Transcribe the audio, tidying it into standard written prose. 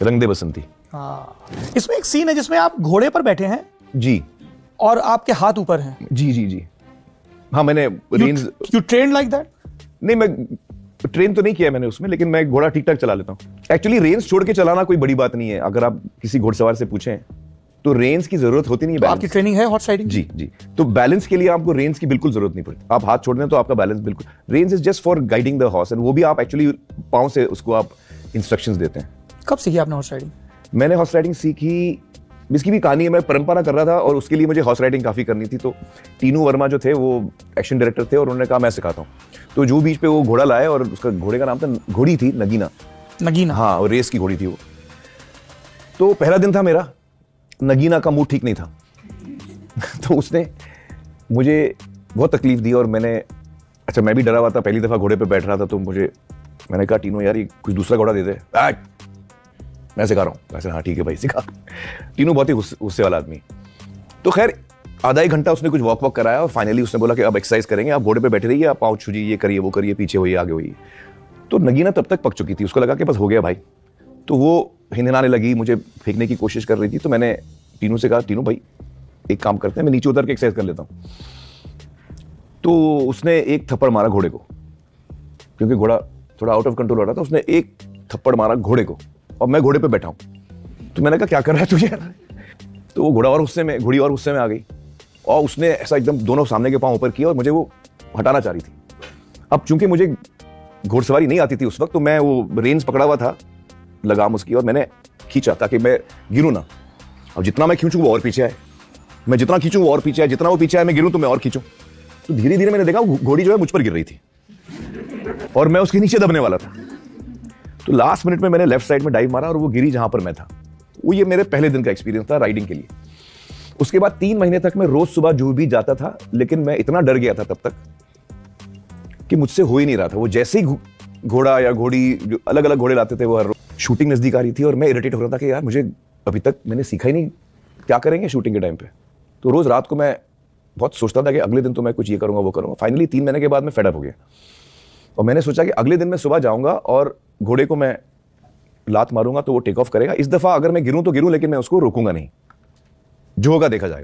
रंग दे बसंती। हाँ, इसमें एक सीन है जिसमें आप घोड़े पर बैठे हैं जी और आपके हाथ ऊपर हैं। जी जी जी हाँ, मैंने range you train like that? नहीं, मैं ट्रेन तो नहीं किया मैंने उसमें, लेकिन मैं घोड़ा ठीक ठाक चला लेता हूँ। एक्चुअली रेंज छोड़ के चलाना कोई बड़ी बात नहीं है। अगर आप किसी घोड़सवार से पूछें तो रेंज की जरूरत होती नहीं है। तो आपकी ट्रेनिंग है हॉर्स राइडिंग? जी जी, तो बैलेंस के लिए आपको रेंज की बिल्कुल जरूरत नहीं पड़ती। आप हाथ छोड़ दें तो आपका बैलेंस बिल्कुल, range is just for guiding the horse, and वो भी आप एक्चुअली पांव से उसको आप इंस्ट्रक्शंस देते हैं। कब सीखी आपने हॉर्स राइडिंग? मैंने हॉर्स राइडिंग सीखी, इसकी भी कहानी है। मैं परंपरा कर रहा था और उसके लिए मुझे हॉर्स राइडिंग काफी करनी थी, तो टीनू वर्मा जो थे वो एक्शन डायरेक्टर थे और उन्होंने कहा मैं सिखाता हूँ। तो जो बीच पे वो घोड़ा लाए और उसका घोड़े का नाम था, घोड़ी थी नगीना। नगीना? हाँ, और रेस की घोड़ी थी वो। तो पहला दिन था मेरा, नगीना का मूड ठीक नहीं था तो उसने मुझे बहुत तकलीफ दी और मैं भी डरा हुआ था, पहली दफा घोड़े पे बैठ रहा था। तो मैंने कहा टीनू यार ये कुछ दूसरा घोड़ा दे दे, मैं सिखा रहा हूँ। वैसे हाँ ठीक है भाई सिखा। टीनू बहुत ही गुस्से वाला आदमी। तो खैर आधा एक घंटा उसने कुछ वॉक कराया और फाइनली उसने बोला कि अब एक्सरसाइज करेंगे, आप घोड़े पे बैठे रहिए, आप पाँव छूजिए, ये करिए वो करिए, पीछे होइए आगे होइए। तो नगीना तब तक पक चुकी थी, उसको लगा कि बस हो गया भाई। तो वो हिनहिनाने लगी, मुझे फेंकने की कोशिश कर रही थी। तो मैंने टीनू से कहा टीनू भाई एक काम करते हैं, मैं नीचे उतर के एक्सरसाइज कर लेता हूँ। तो उसने एक थप्पड़ मारा घोड़े को, क्योंकि घोड़ा थोड़ा आउट ऑफ कंट्रोल हो रहा था। उसने एक थप्पड़ मारा घोड़े को और मैं घोड़े पे बैठा हूँ। तो मैंने कहा क्या कर रहा है तू यार? तो वो घोड़ी और गुस्से में आ गई और उसने ऐसा एकदम दोनों सामने के पांव ऊपर किया और मुझे वो हटाना चाह रही थी। अब चूंकि मुझे घोड़सवारी नहीं आती थी उस वक्त, तो मैं वो रेंज पकड़ा हुआ था लगाम उसकी, और मैंने खींचा ताकि मैं गिरूं ना। अब जितना मैं खींचूं वो और पीछे आए, मैं जितना खींचूं वो और पीछे आए, जितना वो पीछे आए मैं गिरूं तो मैं और खींचूं। तो धीरे धीरे मैंने देखा घोड़ी जो है मुझ पर गिर रही थी और मैं उसके नीचे दबने वाला था। तो लास्ट मिनट में मैंने लेफ्ट साइड में डाइव मारा और वो गिरी जहां पर मैं था। वो ये मेरे पहले दिन का एक्सपीरियंस था राइडिंग के लिए। उसके बाद 3 महीने तक मैं रोज सुबह जो भी जाता था, लेकिन मैं इतना डर गया था तब तक कि मुझसे हो ही नहीं रहा था। वो जैसे ही घोड़ा या घोड़ी, जो अलग अलग घोड़े लाते थे, वो हर रोज शूटिंग नजदीक आ रही थी और मैं इरिटेट हो रहा था कि यार मुझे अभी तक मैंने सीखा ही नहीं, क्या करेंगे शूटिंग के टाइम पे। तो रोज रात को मैं बहुत सोचता था कि अगले दिन तो मैं कुछ ये करूंगा वो करूंगा। फाइनली 3 महीने के बाद मैं फेड अप हो गया और मैंने सोचा कि अगले दिन मैं सुबह जाऊंगा और घोड़े को मैं लात मारूंगा तो वो टेक ऑफ करेगा। इस दफा अगर मैं गिरूं तो गिरूं, लेकिन मैं उसको रोकूंगा नहीं, जो होगा देखा जाएगा।